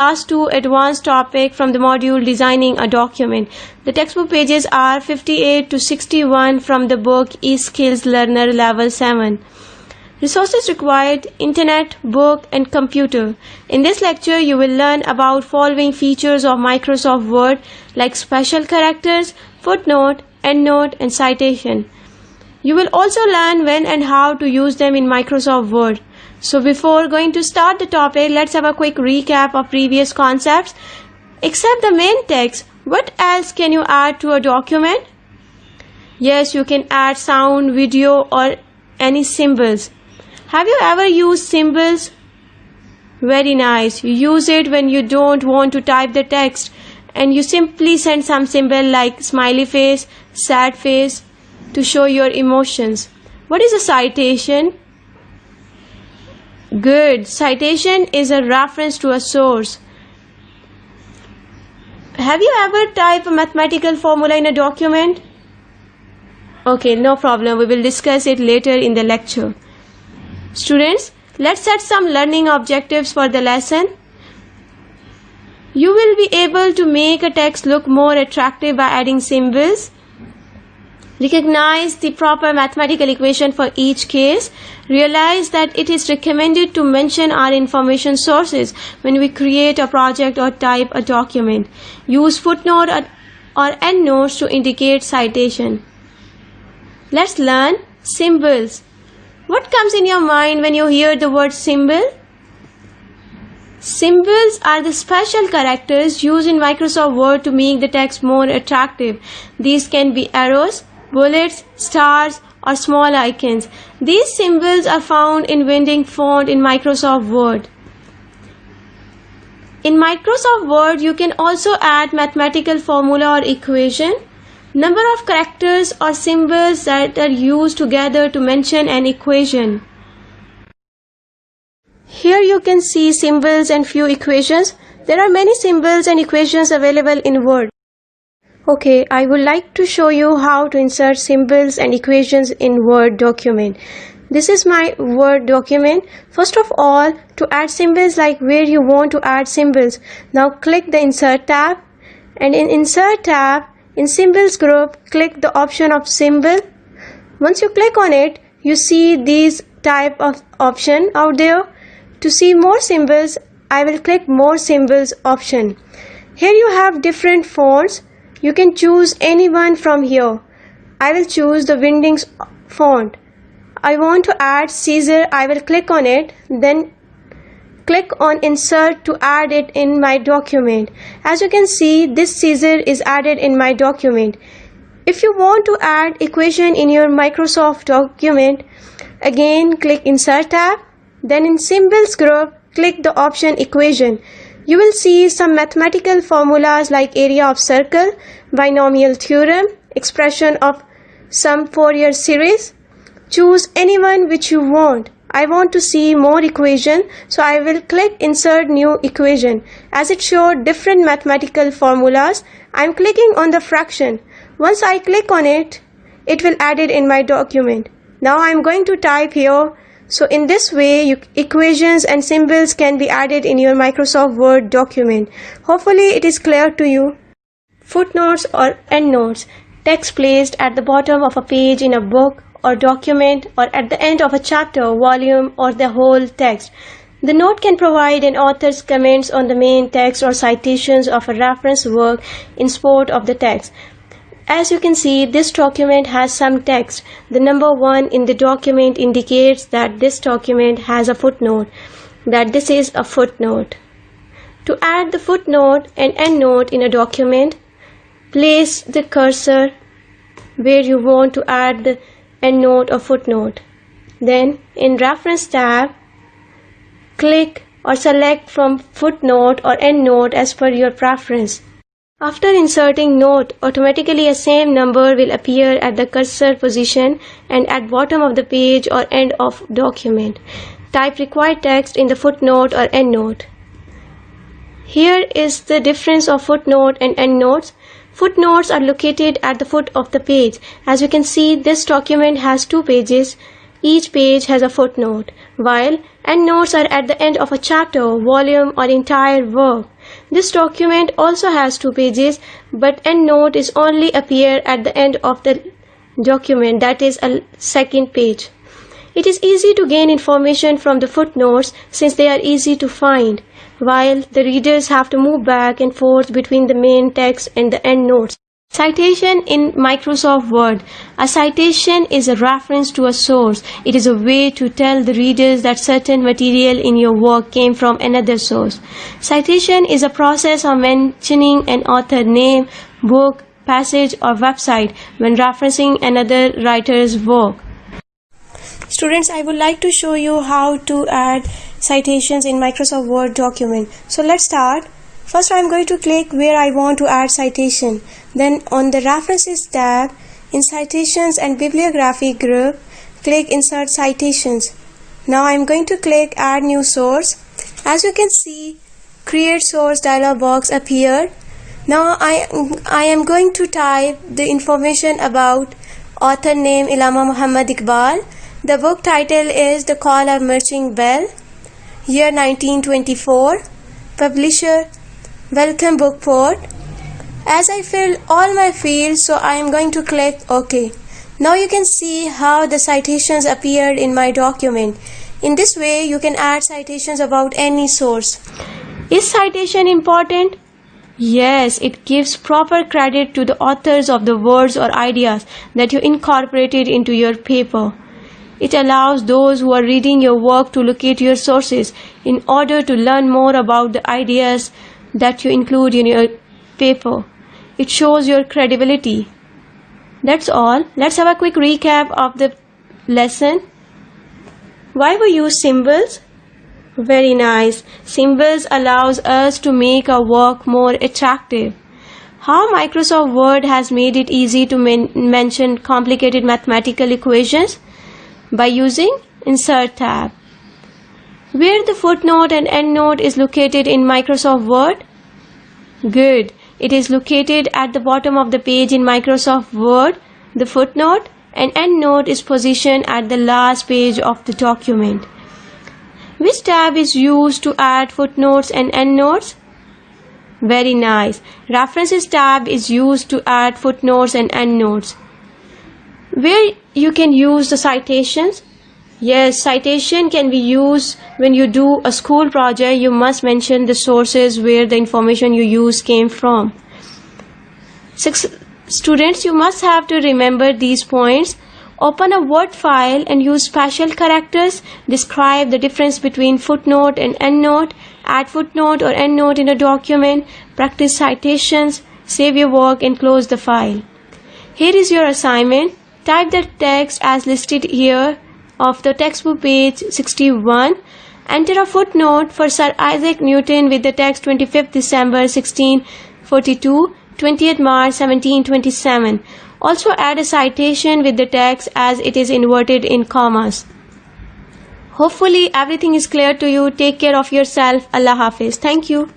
last two advanced topics from the module Designing a Document. The textbook pages are 58 to 61 from the book eSkills Learner Level 7. Resources required: Internet, book, and computer. In this lecture, you will learn about following features of Microsoft Word like special characters, footnote, endnote, and citation. You will also learn when and how to use them in Microsoft Word. So before going to start the topic, let's have a quick recap of previous concepts. Except the main text, what else can you add to a document? Yes, you can add sound, video, or any symbols. Have you ever used symbols? Very nice. You use it when you don't want to type the text and you simply send some symbol like smiley face, sad face to show your emotions. What is a citation? Good. Citation is a reference to a source. Have you ever typed a mathematical formula in a document? Okay, no problem. We will discuss it later in the lecture. Students, let's set some learning objectives for the lesson. You will be able to make a text look more attractive by adding symbols. Recognize the proper mathematical equation for each case. Realize that it is recommended to mention our information sources when we create a project or type a document. Use footnote or endnotes to indicate citation. Let's learn symbols. What comes in your mind when you hear the word symbol? Symbols are the special characters used in Microsoft Word to make the text more attractive. These can be arrows, bullets, stars, or small icons. These symbols are found in vending font in Microsoft Word. In Microsoft Word, you can also add mathematical formula or equation. Number of characters or symbols that are used together to mention an equation. Here you can see symbols and few equations. There are many symbols and equations available in Word. Okay, I would like to show you how to insert symbols and equations in Word document. This is my Word document. First of all, to add symbols, like where you want to add symbols. Now click the Insert tab, and in Insert tab, in Symbols group, click the option of symbol. Once you click on it, you see these type of option out there. To see more symbols, I will click More Symbols option. Here you have different fonts. You can choose any one from here. I will choose the Windings font. I want to add Caesar. I will click on it, then click on Insert to add it in my document. As you can see, this Caesar is added in my document. If you want to add equation in your Microsoft document, again click Insert tab, then in Symbols group, click the option Equation. You will see some mathematical formulas like area of circle, binomial theorem, expression of some Fourier series. Choose any one which you want. I want to see more equation, so I will click Insert New Equation. As it showed different mathematical formulas, I am clicking on the fraction. Once I click on it, it will add it in my document. Now I am going to type here. So in this way, equations and symbols can be added in your Microsoft Word document. Hopefully it is clear to you. Footnotes or endnotes. Text placed at the bottom of a page in a book or document, or at the end of a chapter, volume, or the whole text. The note can provide an author's comments on the main text or citations of a reference work in support of the text. As you can see, this document has some text. The number 1 in the document indicates that this document has a footnote, that this is a footnote. To add the footnote and endnote in a document, place the cursor where you want to add the endnote or footnote. Then in Reference tab, click or select from footnote or endnote as per your preference. After inserting note, automatically a same number will appear at the cursor position and at bottom of the page or end of document. Type required text in the footnote or endnote. Here is the difference of footnote and endnotes. Footnotes are located at the foot of the page. As you can see, this document has 2 pages. Each page has a footnote, while endnotes are at the end of a chapter, volume, or entire work. This document also has 2 pages, but endnote is only appear at the end of the document, that is a second page. It is easy to gain information from the footnotes since they are easy to find, while the readers have to move back and forth between the main text and the endnotes. Citation in Microsoft Word. A citation is a reference to a source. It is a way to tell the readers that certain material in your work came from another source. Citation is a process of mentioning an author name, book, passage, or website when referencing another writer's work. Students, I would like to show you how to add citations in Microsoft Word document. So let's start. First, I am going to click where I want to add citation. Then on the References tab, in Citations and Bibliography group, click Insert Citations. Now I am going to click Add New Source. As you can see, Create Source dialog box appeared. Now I am going to type the information about author name Allama Muhammad Iqbal. The book title is The Call of Marching Bell, year 1924. Publisher Welcome Bookport. As I filled all my fields, so I am going to click OK. Now you can see how the citations appeared in my document. In this way, you can add citations about any source. Is citation important? Yes, it gives proper credit to the authors of the words or ideas that you incorporated into your paper. It allows those who are reading your work to locate your sources in order to learn more about the ideas that you include in your paper. It shows your credibility. That's all. Let's have a quick recap of the lesson. Why we use symbols? Very nice. Symbols allows us to make our work more attractive. How Microsoft Word has made it easy to mention complicated mathematical equations? By using Insert tab. Where the footnote and endnote is located in Microsoft Word? Good. It is located at the bottom of the page in Microsoft Word. The footnote and endnote is positioned at the last page of the document. Which tab is used to add footnotes and endnotes? Very nice. References tab is used to add footnotes and endnotes. Where you can use the citations? Yes, citation can be used when you do a school project. You must mention the sources where the information you use came from. Students, you must have to remember these points. Open a Word file and use special characters. Describe the difference between footnote and endnote. Add footnote or endnote in a document. Practice citations. Save your work and close the file. Here is your assignment. Type the text as listed here of the textbook page 61. Enter a footnote for Sir Isaac Newton with the text 25th December 1642, 20th March 1727. Also add a citation with the text as it is inverted in commas. Hopefully everything is clear to you. Take care of yourself. Allah Hafiz. Thank you.